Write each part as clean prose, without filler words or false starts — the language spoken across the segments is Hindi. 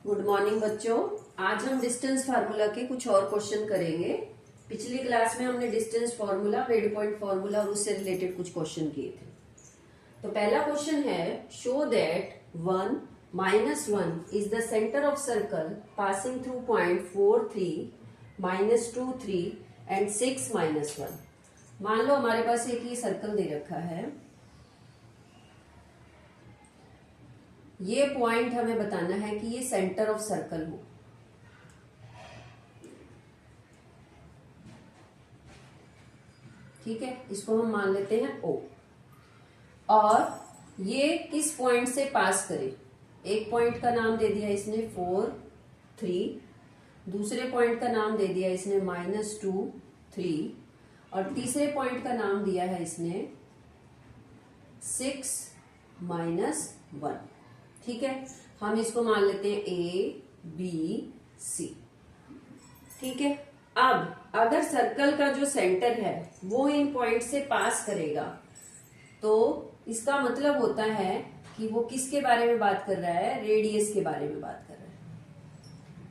गुड मॉर्निंग बच्चों। आज हम डिस्टेंस फार्मूला के कुछ और क्वेश्चन करेंगे। पिछली क्लास में हमने distance formula, mid point formula और उससे रिलेटेड कुछ क्वेश्चन किए थे। तो पहला क्वेश्चन है, show that 1 -1 is the centre of circle passing through point 4 3 -2 3 and 6 -1। मान लो हमारे पास एक ही सर्कल दे रखा है। ये पॉइंट हमें बताना है कि ये सेंटर ऑफ सर्कल हो। ठीक है, इसको हम मान लेते हैं O। और ये किस पॉइंट से पास करे। एक पॉइंट का नाम दे दिया इसने 4 3, दूसरे पॉइंट का नाम दे दिया इसने -2 3 और तीसरे पॉइंट का नाम दिया है इसने 6 -1। ठीक है, हम इसको मान लेते हैं A B C। ठीक है, अब अगर सर्कल का जो सेंटर है वो इन पॉइंट से पास करेगा तो इसका मतलब होता है कि वो किसके बारे में बात कर रहा है, रेडियस के बारे में बात कर रहा है।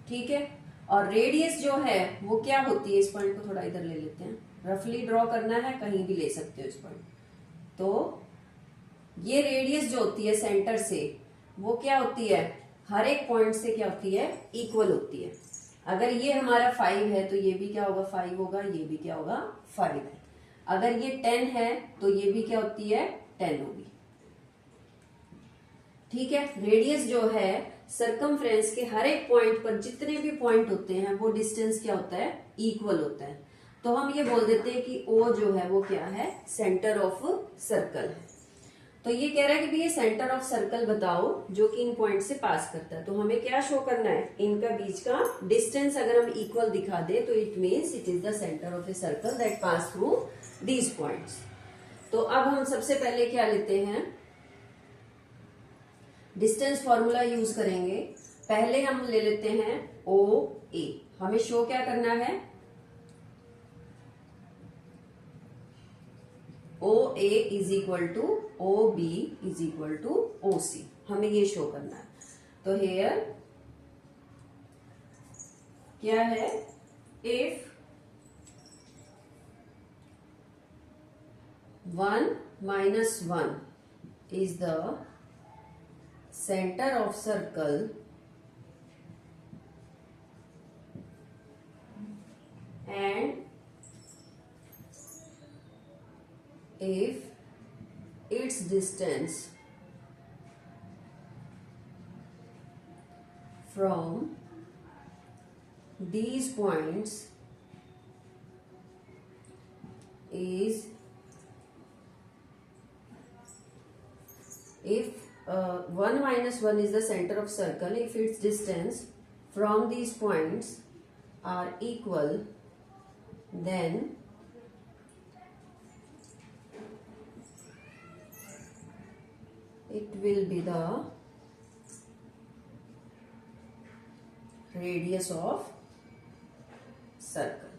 ठीक है, और रेडियस जो है वो क्या होती है, इस पॉइंट को थोड़ा इधर ले लेते हैं, रफली ड्रॉ करना है, कहीं भी ले सकते हो इस पॉइंट। तो ये रेडियस जो होती है सेंटर से, वो क्या होती है, हर एक पॉइंट से क्या होती है, इक्वल होती है। अगर ये हमारा 5 है तो ये भी क्या होगा, 5 होगा, ये भी क्या होगा, 5 है। अगर ये 10 है तो ये भी क्या होती है, 10 होगी। ठीक है, रेडियस जो है सर्कमफ्रेंस के हर एक पॉइंट पर जितने भी पॉइंट होते हैं वो डिस्टेंस क्या होता है, इक्वल होता है। तो हम ये बोल देते हैं कि O जो है वो क्या है, सेंटर ऑफ सर्कल है। तो ये कह रहा है कि ये सेंटर ऑफ सर्कल बताओ जो कि इन पॉइंट से पास करता है। तो हमें क्या शो करना है, इनका बीच का डिस्टेंस अगर हम इक्वल दिखा दे तो it means it is the centre of a circle that pass through these points. तो अब हम सबसे पहले क्या लेते हैं, डिस्टेंस फॉर्मूला यूज करेंगे। पहले हम ले लेते हैं OA। हमें शो क्या करना है, OA is equal to OB is equal to OC। हमें ये शो करना है। तो हेयर क्या है, if 1 -1 is the centre of circle and if its distance from these points is, if 1 -1 is the center of circle, if its distance from these points are equal, then it will be the radius of circle।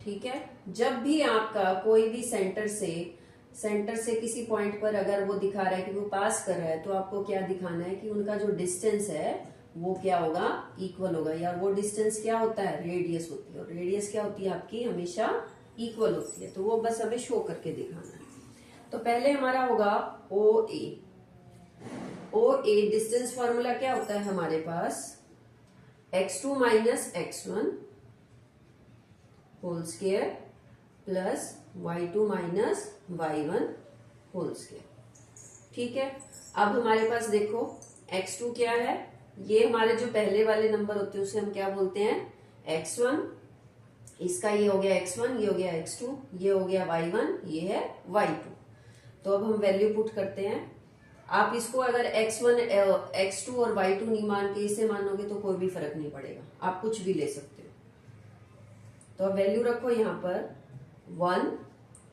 ठीक है, जब भी आपका कोई भी सेंटर से किसी पॉइंट पर अगर वो दिखा रहा है कि वो पास कर रहा है, तो आपको क्या दिखाना है कि उनका जो डिस्टेंस है वो क्या होगा, इक्वल होगा। या वो डिस्टेंस क्या होता है, रेडियस होती है। और रेडियस क्या होती है आपकी, हमेशा इक्वल होती है। तो वो बस हमें शो करके दिखाना है। तो पहले हमारा होगा OA। OA डिस्टेंस फॉर्मूला क्या होता है हमारे पास, x2 - x1 whole square plus y2 - y1 whole square. ठीक है, अब हमारे पास देखो x2 क्या है, ये हमारे जो पहले वाले नंबर होते हैं उसे हम क्या बोलते हैं, x1। इसका ये हो गया x1, ये हो गया x2, ये हो गया y1, ये है y2। तो अब हम वैल्यू पुट करते हैं। आप इसको अगर x1 x2 और y2 नहीं मान के इसे मानोगे तो कोई भी फर्क नहीं पड़ेगा, आप कुछ भी ले सकते हो। तो अब वैल्यू रखो यहां पर, 1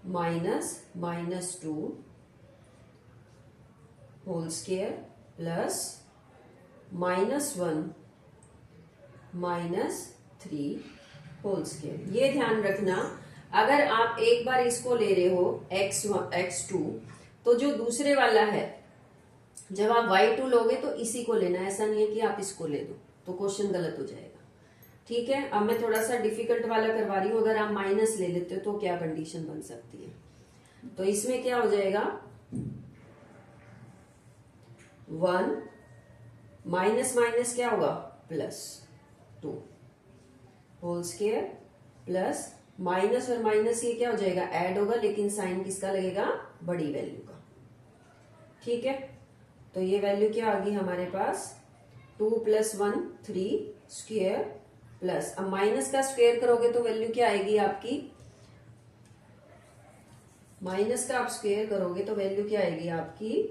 -2 whole square plus -1 -3 whole square. ये ध्यान रखना, अगर आप एक बार इसको ले रहे हो x2, तो जो दूसरे वाला है जब आप y2 लोगे तो इसी को लेना, ऐसा नहीं है कि आप इसको ले दो, तो क्वेश्चन गलत हो जाएगा। ठीक है, अब मैं थोड़ा सा डिफिकल्ट वाला करवा रही हूँ। अगर आप माइनस ले लेते हो तो क्या कंडीशन बन सकती है, तो इसमें क्या हो जाएगा, 1 माइनस माइनस क्या होगा, +2 होल स्क्वायर, प्लस माइनस और माइनस ये क्या हो जाएगा, ऐड होगा, लेकिन साइन किसका लगेगा, बड़ी वैल्यू का। ठीक है, तो ये वैल्यू क्या आ गई हमारे पास, 2 + 1 3 स्क्वायर, प्लस अब माइनस का स्क्वायर करोगे तो वैल्यू क्या आएगी आपकी, माइनस का आप स्क्वायर करोगे तो वैल्यू क्या आएगी आपकी,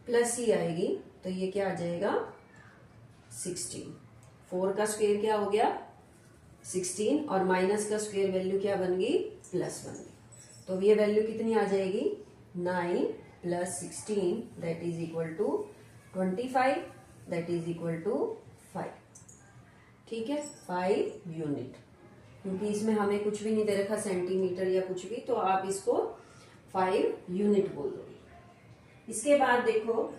प्लस ही आएगी, तो ये क्या आ जाएगा 16। 4 का स्क्वायर क्या हो गया 16, और माइनस का स्क्वायर वैल्यू क्या बन गई, प्लस बन गई। तो ये वैल्यू कितनी आ जाएगी, 9 + 16 that is equal to 25 that is equal to 5। ठीक है, 5 यूनिट, क्योंकि इसमें हमें कुछ भी नहीं दे रखा सेंटीमीटर या कुछ भी, तो आप इसको 5 यूनिट बोल दोगे। इसके बाद देखो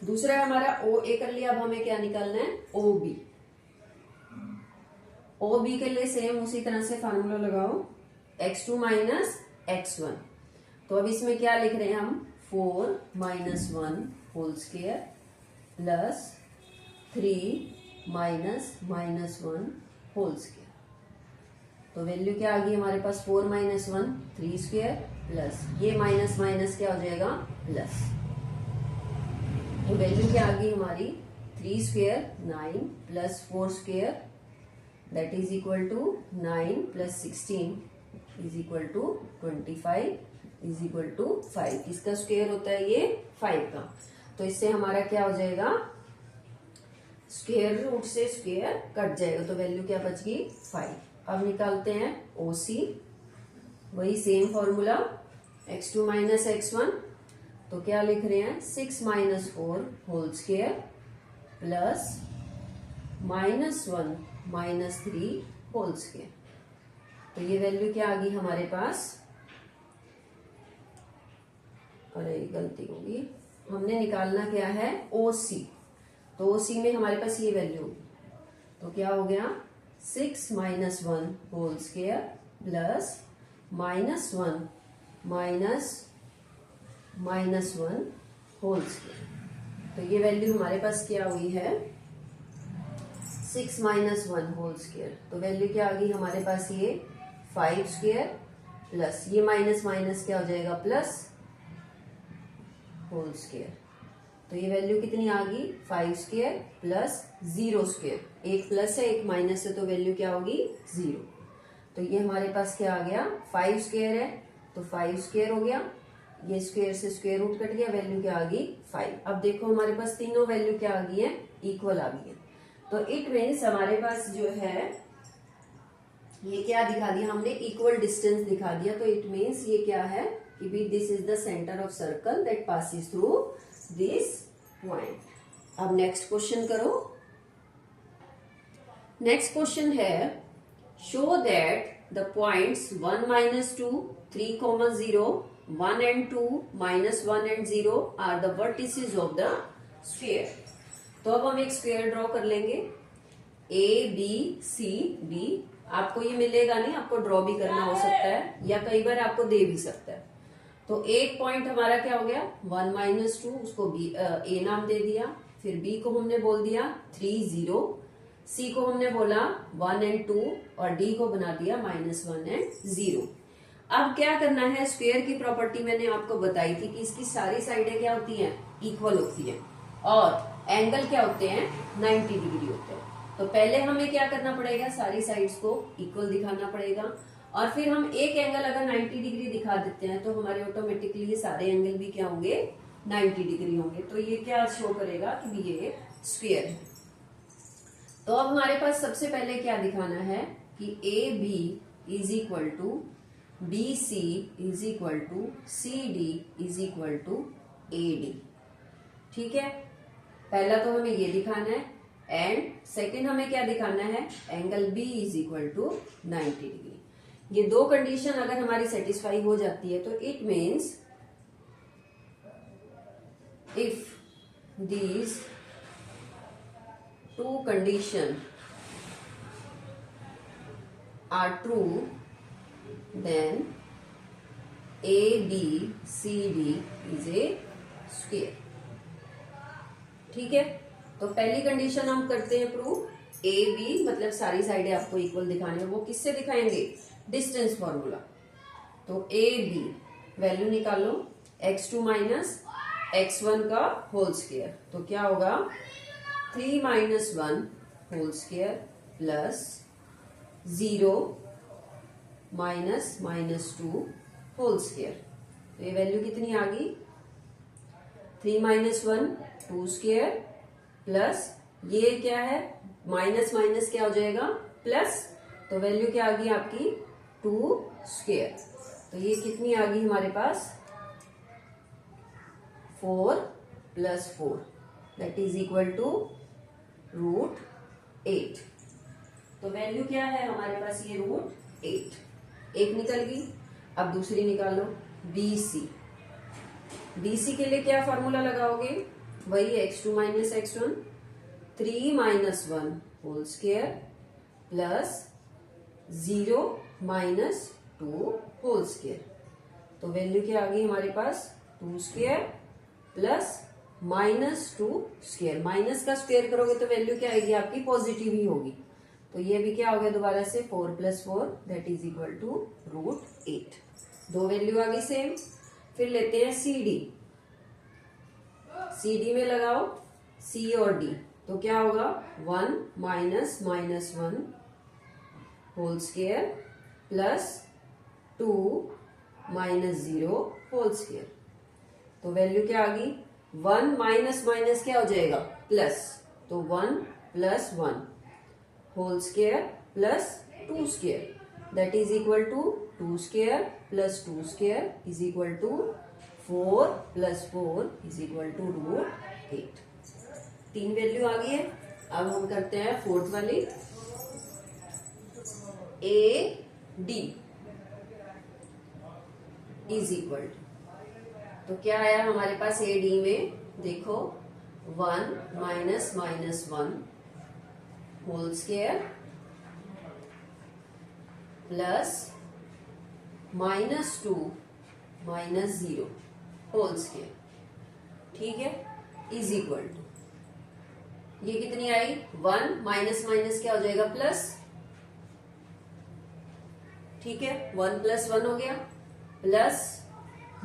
दूसरा हमारा OA कर लिया, अब हमें क्या निकालना है, OB। OB के लिए सेम उसी तरह से फार्मूला लगाओ, x2 - x1। तो अब इसमें क्या लिख रहे हैं हम, 4 - 1 whole square plus 3 - -1 whole square. तो वैल्यू क्या आ गई हमारे पास, 4 - 1 3 स्क्वायर, प्लस ये माइनस माइनस क्या हो जाएगा, प्लस। तो वैल्यू क्या आ गई हमारी, 3 square 9 plus 4 square that is equal to 9 + 16 is equal to 25 is equal to 5। किसका स्क्वायर होता है ये, 5 का। तो इससे हमारा क्या हो जाएगा, स्क्वायर रूट से स्क्वायर कट जाएगा, तो वैल्यू क्या बच गई, 5। अब निकालते हैं OC, वही सेम फॉर्मूला, x2 - x1। तो क्या लिख रहे हैं, 6 - 4 whole square plus -1 - 3 whole square. तो ये वैल्यू क्या आ गई हमारे पास, अरे गलती होगी, हमने निकालना क्या है, OC। तो OC में हमारे पास ये वैल्यू होगी, तो क्या हो गया, 6 - 1 whole square plus -1 -1 whole square. तो ये वैल्यू हमारे पास क्या हुई है, 6 - 1 होल स्क्वायर। तो वैल्यू क्या आ गई हमारे पास, ये 5 स्क्वायर प्लस ये माइनस माइनस क्या हो जाएगा, प्लस होल स्क्वायर। तो ये वैल्यू कितनी आ गई, 5 स्क्वायर प्लस 0 स्क्वायर, एक प्लस है एक माइनस है, तो वैल्यू क्या होगी, 0। तो ये हमारे पास क्या आ गया, 5 स्क्वायर है तो 5 स्क्वायर हो गया, ये स्क्वायर से स्क्वायर रूट कट गया, वैल्यू क्या आ गई, 5। अब देखो हमारे पास तीनों वैल्यू क्या आ गई है, इक्वल आ गई है। तो इट मीन्स हमारे पास जो है ये क्या दिखा दिया हमने, इक्वल डिस्टेंस दिखा दिया। तो इट मीन्स ये क्या है कि भी this is the centre of circle that passes through this point. अब नेक्स्ट क्वेश्चन करो। नेक्स्ट क्वेश्चन है, show that the points 1 - 2 3, 0 1 and 2 -1 and 0 are the vertices of the sphere. तो अब हम एक स्फीयर ड्रॉ कर लेंगे, ABCD। आपको ये मिलेगा नहीं, आपको ड्रॉ भी करना हो सकता है या कई बार आपको दे भी सकता है। तो एक पॉइंट हमारा क्या हो गया, 1 - 2, उसको A नाम दे दिया, फिर B को हमने बोल दिया 3 0, C को हमने बोला 1 and 2 और D को बना दिया -1 and 0। अब क्या करना है, स्क्वायर की प्रॉपर्टी मैंने आपको बताई थी कि इसकी सारी साइडें क्या होती हैं, इक्वल होती हैं, और एंगल क्या होते हैं, 90 डिग्री होते हैं। तो पहले हमें क्या करना पड़ेगा, सारी साइड्स को इक्वल दिखाना पड़ेगा, और फिर हम एक एंगल अगर 90 डिग्री दिखा देते हैं तो हमारे ऑटोमेटिकली सारे एंगल भी क्या होंगे, 90 डिग्री होंगे। तो ये क्या शो करेगा कि ये स्क्वायर है। तो अब हमारे पास सबसे पहले क्या दिखाना है कि AB is equal to BC is equal to CD is equal to AD। ठीक है, पहला तो हमें ये दिखाना है, एंड सेकंड हमें क्या दिखाना है, angle B is equal to 90 degree. ये दो कंडीशन अगर हमारी सेटिस्फाई हो जाती है तो it means if these two condition are true, then a b c d is a square. ठीक है, तो पहली कंडीशन हम करते हैं प्रूव. ए बी मतलब सारी साइडें आपको इक्वल दिखानी है. वो किससे दिखाएंगे? Distance formula. तो ए बी वैल्यू निकालो, x2 माइनस x1 का होल स्क्वायर. तो क्या होगा? 3 minus 1 whole square plus 0 minus minus 2 whole square. तो ये वैल्यू कितनी आ गई? 3 माइनस 1 2 स्क्वायर प्लस ये क्या है? माइनस माइनस क्या हो जाएगा? प्लस. तो वैल्यू क्या आ गई आपकी? 2 स्क्वायर. तो ये कितनी आ गई हमारे पास? 4 plus 4 that is equal to √8. तो वैल्यू क्या है हमारे पास? ये √8. एक निकल गई. अब दूसरी निकालो, BC. BC के लिए क्या फॉर्मूला लगाओगे? वही x2 minus x1 3 minus 1 whole square plus 0 minus 2 whole square. तो वैल्यू क्या आ गई हमारे पास? 2 square plus minus 2 square. Minus का स्क्वायर करोगे तो वैल्यू क्या आएगी आपकी? पॉजिटिव ही होगी. तो ये भी क्या हो गया दोबारा से? 4 plus 4 that is equal to √8. दो वैल्यू आ गई सेम. फिर लेते हैं CD. CD में लगाओ C और D. तो क्या होगा? 1 minus minus 1 whole square plus 2 minus 0 whole square. तो वैल्यू क्या आ गई? 1 माइनस माइनस क्या हो जाएगा? प्लस. तो 1 plus 1 whole square plus 2 square that is equal to 2 square plus 2 square is equal to 4 plus 4 is equal to √8. 3 value आ गई है. अब हम करते हैं फोर्थ वाली. AD is equal to. तो क्या आया हमारे पास AD में? देखो 1 minus minus 1 whole square plus -2 minus 0 whole square. ठीक है, इज इक्वल टू. ये कितनी आई? 1 माइनस माइनस क्या हो जाएगा? प्लस. ठीक है, 1 प्लस 1 हो गया प्लस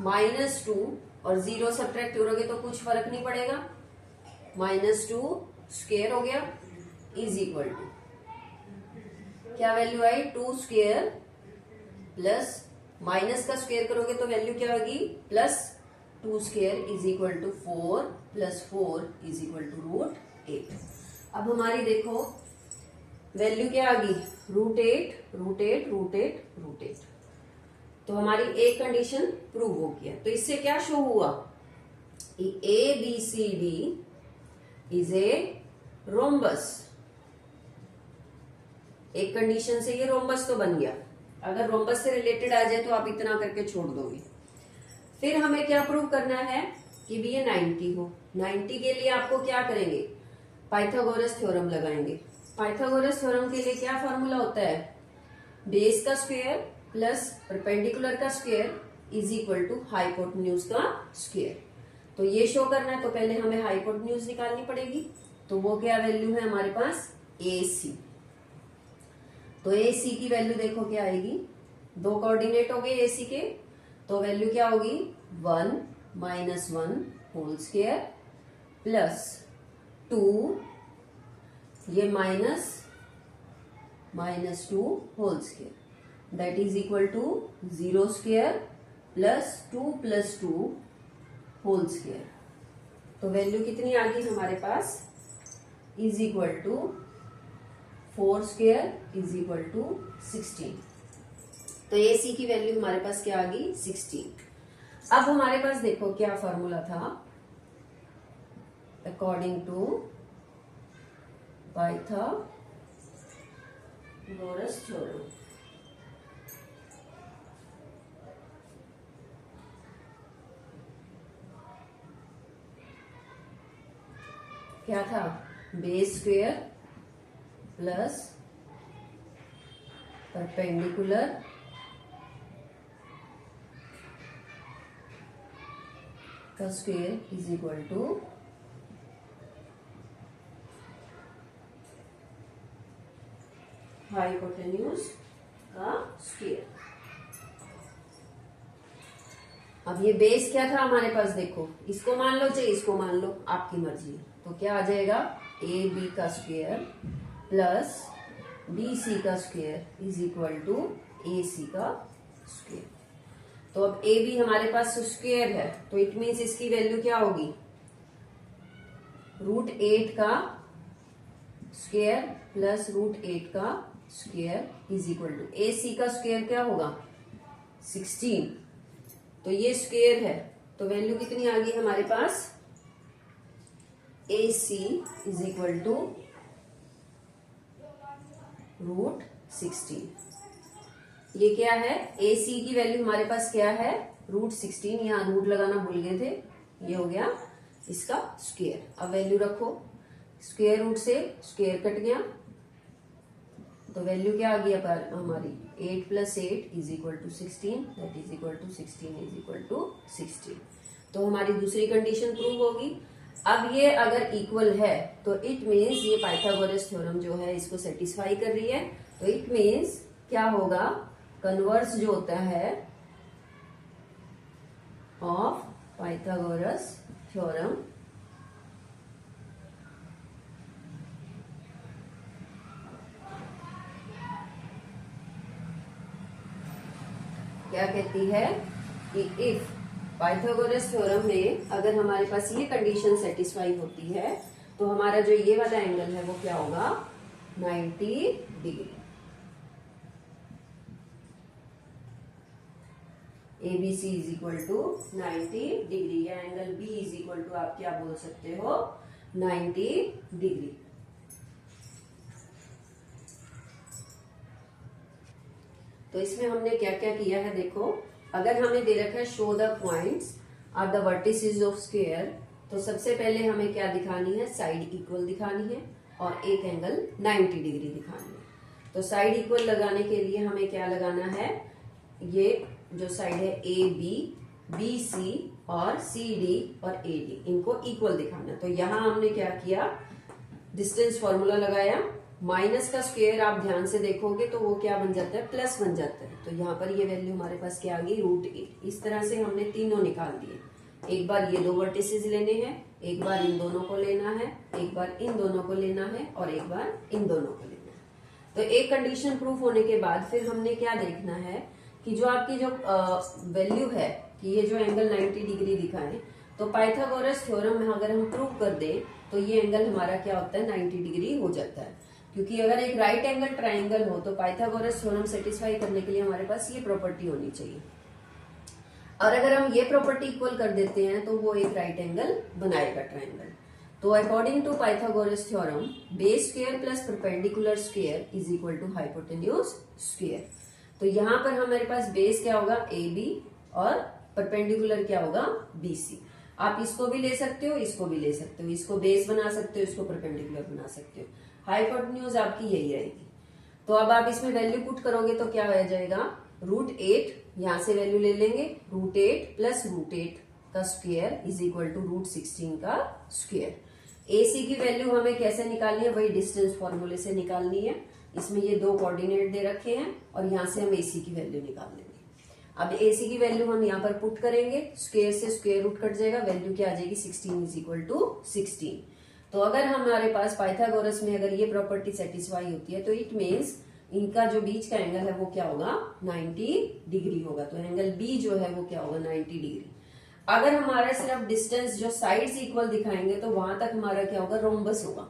-2 और 0 सब्ट्रैक्ट करोगे तो कुछ फर्क नहीं पड़ेगा. -2 स्क्वायर हो गया इज इक्वल टू क्या वैल्यू आई? 2 स्क्वायर प्लस माइनस का स्क्वायर करोगे तो वैल्यू क्या होगी? Plus 2 square is equal to 4 plus 4 is equal to √8. अब हमारी देखो वैल्यू क्या आ गई? √8 √8 √8 √8. तो हमारी एक कंडीशन प्रूव हो गया. तो इससे क्या शो हुआ? ABCD is a rhombus. एक कंडीशन से ये रोम्बस तो बन गया. अगर रोम्बस से रिलेटेड आ जाए तो आप इतना करके छोड़ दोगे. फिर हमें क्या प्रूव करना है? कि भी ये 90 हो. 90 के लिए आपको क्या करेंगे? पाइथागोरस थ्योरम लगाएंगे. पाइथागोरस थ्योरम के लिए क्या फॉर्मूला होता है? बेस का स्क्वायर प्लस परपेंडिकुलर का square is equal to hypotenuse का स्क्वायर. तो ये शो करना है तो पहले हमें हाइपोटेन्यूज निकालनी पड़ेगी. तो वो क्या वैल्यू है हमारे पास? AC. तो AC की वैल्यू देखो क्या आएगी? 2 कोऑर्डिनेट हो गए AC के. तो वैल्यू क्या होगी? 1 माइनस 1 होल स्क्वायर प्लस 2 ये minus 2 whole square that is equal to 0 square plus 2 plus 2 whole square. तो वैल्यू कितनी आ गई हमारे पास? Is equal to 4 square is equal to 16. तो AC की वैल्यू हमारे पास क्या आ गई? 16. अब हमारे पास देखो क्या फॉर्मूला था? According to Pythagoras theorem. क्या था, बेस स्क्वायर प्लस परपेंडिकुलर का square is equal to hypotenuse का स्क्वायर। अब ये बेस क्या था हमारे पास, देखो इसको मान लो चाहे इसको मान लो, आपकी मर्जी है। तो क्या आ जाएगा, ए बी का स्क्वायर प्लस बी सी का स्क्वायर इज इक्वल टू ए सी का स्क्वायर। तो अब ए बी हमारे पास स्क्वायर है, तो इट मीन्स इसकी वैल्यू क्या होगी, √8 का स्क्वायर प्लस √8 का स्क्वायर इज इक्वल टू ए सी का स्क्वायर क्या होगा 16। तो ये स्क्वायर है, तो वैल्यू कितनी आ गई हमारे पास, ए सी इज इक्वल टू √16। ये क्या है, ए सी की वैल्यू हमारे पास क्या है, √16, यहाँ रूट लगाना भूल गए थे, ये हो गया इसका स्क्वायर। अब वैल्यू रखो, स्क्वायर रूट से स्क्वायर कट गया, तो वैल्यू क्या आ गई हमारी, 8 + 8 is equal to 16, that is equal to 16 is equal to 16। तो हमारी दूसरी कंडीशन प्रूव होगी। अब ये अगर इक्वल है तो इट मीन्स ये पाइथागोरस थ्योरम जो है इसको सेटिस्फाई कर रही है। तो इट मीन्स क्या होगा, कन्वर्स जो होता है ऑफ पाइथागोरस थ्योरम क्या कहती है कि इफ पाइथागोरस थ्योरम में अगर हमारे पास ये कंडीशन सेटिस्फाई होती है तो हमारा जो ये वाला एंगल है वो क्या होगा, 90 degree. ABC is equal to 90 degree या angle B is equal to आप क्या बोल सकते हो, 90 डिग्री। तो इसमें हमने क्या क्या किया है, देखो अगर हमें दे रखा है show the points are the vertices of square, तो सबसे पहले हमें क्या दिखानी है, साइड इक्वल दिखानी है और एक एंगल 90 डिग्री दिखानी है। तो साइड इक्वल लगाने के लिए हमें क्या लगाना है, ये जो साइड है ए बी, बी सी और सी डी और ए डी, इनको इक्वल दिखाना। तो यहाँ हमने क्या किया, डिस्टेंस फॉर्मूला लगाया, माइनस का स्क्वायर आप ध्यान से देखोगे तो वो क्या बन जाता है, प्लस बन जाता है। तो यहाँ पर ये वैल्यू हमारे पास क्या आ गई, √8। इस तरह से हमने तीनों निकाल दिए। एक बार ये दो वर्टिसेस लेने हैं, एक बार इन दोनों को लेना है, एक बार इन दोनों को लेना है और एक बार इन दोनों को लेना है। तो एक कंडीशन प्रूफ होने के बाद फिर हमने क्या देखना है कि जो आपकी जो वैल्यू है कि ये जो एंगल 90 डिग्री दिखाए, तो पाइथागोरस थ्योरम में अगर हम प्रूव कर दें तो ये एंगल हमारा क्या होता है, 90 डिग्री हो जाता है। क्योंकि अगर एक राइट एंगल ट्राइंगल हो तो पाइथागोरस थ्योरम सेटिस्फाई करने के लिए हमारे पास ये प्रॉपर्टी होनी चाहिए। और अगर हम ये प्रॉपर्टी इक्वल कर देते हैं तो वो एक राइट एंगल बनाएगा ट्राइंगल। तो according to Pythagoras theorem, base square plus perpendicular square is equal to hypotenuse square. तो यहाँ पर हमारे पास बेस क्या होगा, ए बी, और परपेंडिकुलर क्या होगा, बी सी। आप इसको भी ले सकते हो, इसको भी ले सकते हो, इसको बेस बना सकते हो, इसको परपेंडिकुलर बना सकते हो। हाइपोटेन्यूज आपकी यही रहेगी। तो अब आप इसमें वैल्यू पुट करोगे तो क्या हो जाएगा, √8, यहां से वैल्यू ले लेंगे, √8 प्लस √8 का स्क्वायर इज इक्वल टू √16 का स्क्वायर। AC की वैल्यू हमें कैसे निकालनी है, वही डिस्टेंस फॉर्मूले से निकालनी है। इसमें ये दो कोऑर्डिनेट दे रखे हैं और यहाँ से हम AC की वैल्यू निकाल लेंगे। अब AC की वैल्यू हम यहाँ पर पुट करेंगे, स्क्वायर से स्क्वायर रूट कट जाएगा, वैल्यू क्या आ जाएगी, 16 इज इक्वल टू 16। तो अगर हमारे पास पाइथागोरस में अगर ये प्रॉपर्टी सेटिस्फाई होती है तो इट मीन्स इनका जो बीच का एंगल है वो क्या होगा, 90 डिग्री होगा। तो एंगल बी जो है वो क्या होगा, 90 डिग्री। अगर हमारा सिर्फ डिस्टेंस जो साइड्स इक्वल दिखाएंगे तो वहां तक हमारा क्या होगा, रोम्बस होगा।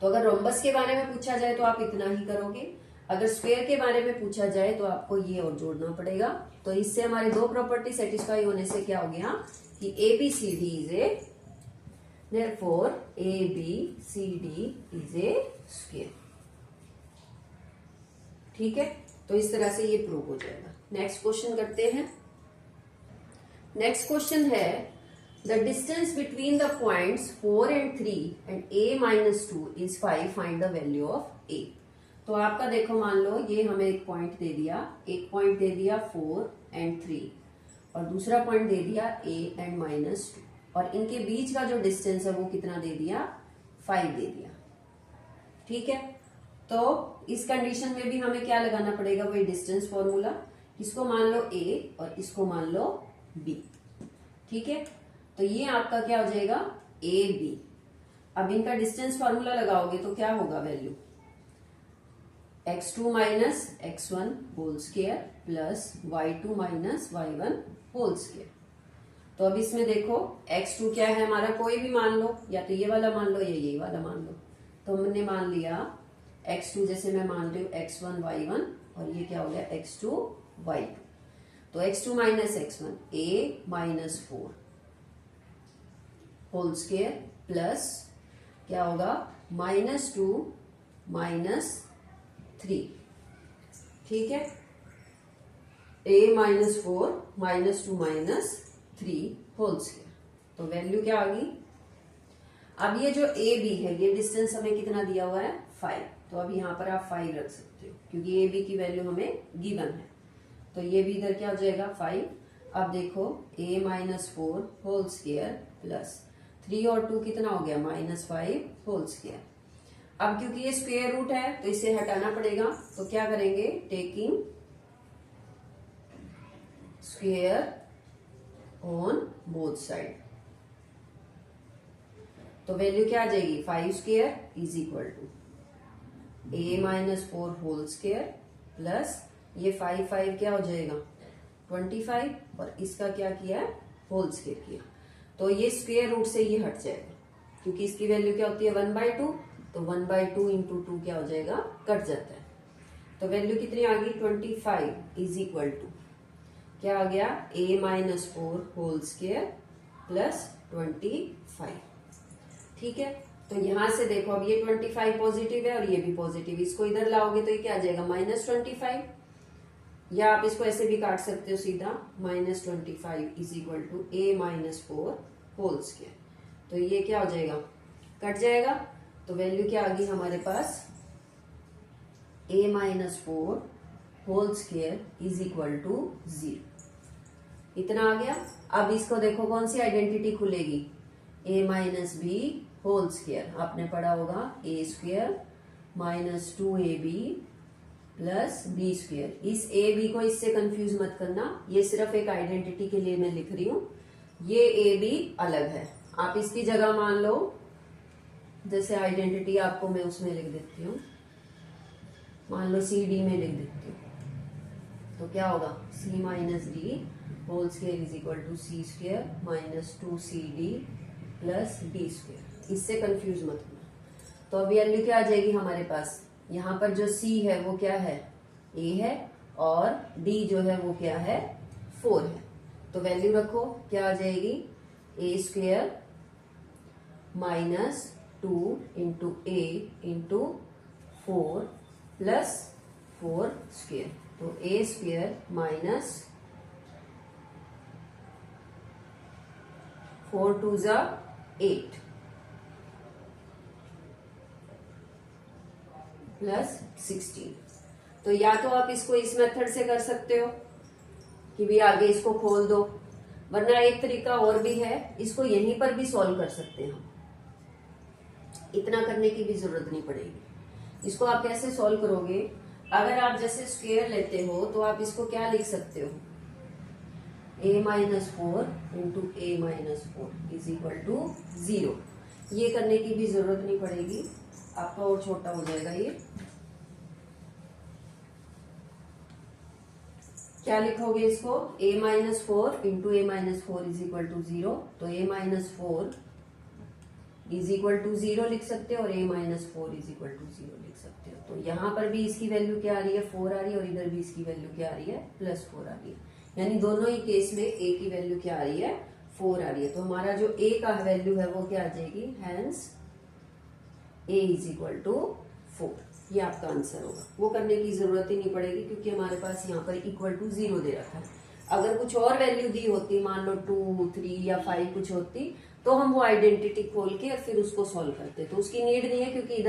तो अगर रोम्बस के बारे में पूछा जाए तो आप इतना ही करोगे, अगर स्क्वायर के बारे में पूछा जाए तो आपको ये और जोड़ना पड़ेगा। तो इससे हमारे दो प्रॉपर्टी सेटिस्फाई होने से क्या हो गया कि ABCD is a, therefore ABCD is a square. ठीक है, तो इस तरह से ये प्रूव हो जाएगा। नेक्स्ट क्वेश्चन करते हैं। नेक्स्ट क्वेश्चन है, the distance between the points 4 and 3 and a minus 2 is 5. Find the value of a. तो आपका देखो मान लो ये हमें एक पॉइंट दे दिया, एक पॉइंट दे दिया 4 and 3 और दूसरा पॉइंट दे दिया a and -2 और इनके बीच का जो डिस्टेंस है वो कितना दे दिया, 5 दे दिया। ठीक है, तो इस कंडीशन में भी हमें क्या लगाना पड़ेगा, वही डिस्टेंस फॉर्मूला। इसको मान लो a और इसको मान लो b। ठीक है, तो ये आपका क्या हो जाएगा, a b। अब इनका डिस्टेंस फॉर्मूला लगाओगे तो क्या होगा value, x2 minus x1 whole square plus y2 minus y1 whole square. तो अब इसमें देखो x2 क्या है हमारा, कोई भी मान लो, या तो ये वाला मान लो या ये वाला मान लो। तो हमने मान लिया x2, जैसे मैं मान रही हूँ x1 y1 और ये क्या हो गया x2 y2। तो x2 minus x1 a minus 4 whole square plus क्या होगा -2 माइनस 3। ठीक है, a minus 4 -2 minus 3 whole square. तो वैल्यू क्या आ गई। अब ये जो a b है, ये डिस्टेंस हमें कितना दिया हुआ है, 5। तो अब यहाँ पर आप 5 रख सकते हो क्योंकि a b की वैल्यू हमें गिवन है। तो ये भी इधर क्या हो जाएगा 5। अब देखो a minus 4 whole square plus 3 और 2 कितना हो गया, -5 होल स्क्वायर। अब क्योंकि ये स्क्वायर रूट है तो इसे हटाना पड़ेगा, तो क्या करेंगे, taking square on both side. तो वैल्यू क्या आ जाएगी, 5 square is equal to a minus 4 whole square plus ये 5 क्या हो जाएगा 25 और इसका क्या किया है, होल स्क्वायर किया। तो ये स्क्वायर रूट से ये हट जाएगा क्योंकि इसकी वैल्यू क्या होती है 1/2। तो 1/2 इंटू 2 क्या हो जाएगा, कट जाता है। तो वैल्यू कितनी आ गई, 25 इज इक्वल टू क्या आ गया, a minus 4 whole square plus 25। ठीक है, तो यहां से देखो अब ये 25 पॉजिटिव है और ये भी पॉजिटिव, इसको इधर लाओगे तो ये क्या आ जाएगा -25, या आप इसको ऐसे भी काट सकते हो सीधा, -25 is equal to a minus 4 whole square. तो ये क्या हो जाएगा, कट जाएगा। तो वैल्यू क्या आ गई हमारे पास, a minus 4 whole square is equal to 0। इतना आ गया। अब इसको देखो कौन सी आइडेंटिटी खुलेगी, a minus b whole square. आपने पढ़ा होगा a square minus 2ab plus b square. इस a b को इससे कंफ्यूज मत करना, ये सिर्फ एक आइडेंटिटी के लिए मैं लिख रही हूं, ये a b अलग है। आप इसकी जगह मान लो, जैसे आइडेंटिटी आपको मैं उसमें लिख देती हूँ, मान लो c d में लिख देती हूँ। तो क्या होगा, c minus d whole square is equal to c square minus 2cd plus d square. इससे कंफ्यूज मत होना। तो अब वैल्यू क्या आ जाएगी हमारे पास, यहाँ पर जो c है वो क्या है, a है, और d जो है वो क्या है, 4 है। तो वैल्यू रखो, क्या आ जाएगी, a square minus 2 into a into 4 plus 4 square. तो a स्क्वायर माइनस 4 2 जा 8 प्लस 16। तो या तो आप इसको इस मेथड से कर सकते हो कि भी आगे इसको खोल दो, वरना एक तरीका और भी है, इसको यहीं पर भी सॉल्व कर सकते हैं हम, इतना करने की भी जरूरत नहीं पड़ेगी। इसको आप कैसे सॉल्व करोगे, अगर आप जैसे स्क्वायर लेते हो तो आप इसको क्या लिख सकते हो, a minus 4 into a minus 4 is equal to 0। ये करने की भी जरूरत नहीं पड़ेगी, आपका और छोटा हो जाएगा। ये क्या लिखोगे इसको, a minus 4 into a minus 4 is equal to 0। तो a minus 4 is equal to 0 लिख सकते हो और a minus 4 is equal to 0 लिख सकते हो। तो यहाँ पर भी इसकी वैल्यू क्या आ रही है, 4 आ रही है, और इधर भी इसकी वैल्यू क्या आ रही है, +4 आ रही है। यानी दोनों ही केस में a की वैल्यू क्या आ रही है, 4 आ रही है। तो हमारा जो a का वैल्यू है वो क्या आ जाएगी, hence a is equal to 4। ये आपका आंसर होगा। वो करने की जरूरत ही नहीं पड़ेगी क्योंकि हमारे पास यहाँ पर इक्वल टू 0 दे रखा है। अगर कुछ और वैल्यू दी होती, मान लो 2, 3 या 5 कुछ होती, तो हम वो आइडेंटिटी खोल के और फिर उसको सॉल्व करते। तो उसकी नीड नहीं है क्योंकि इधर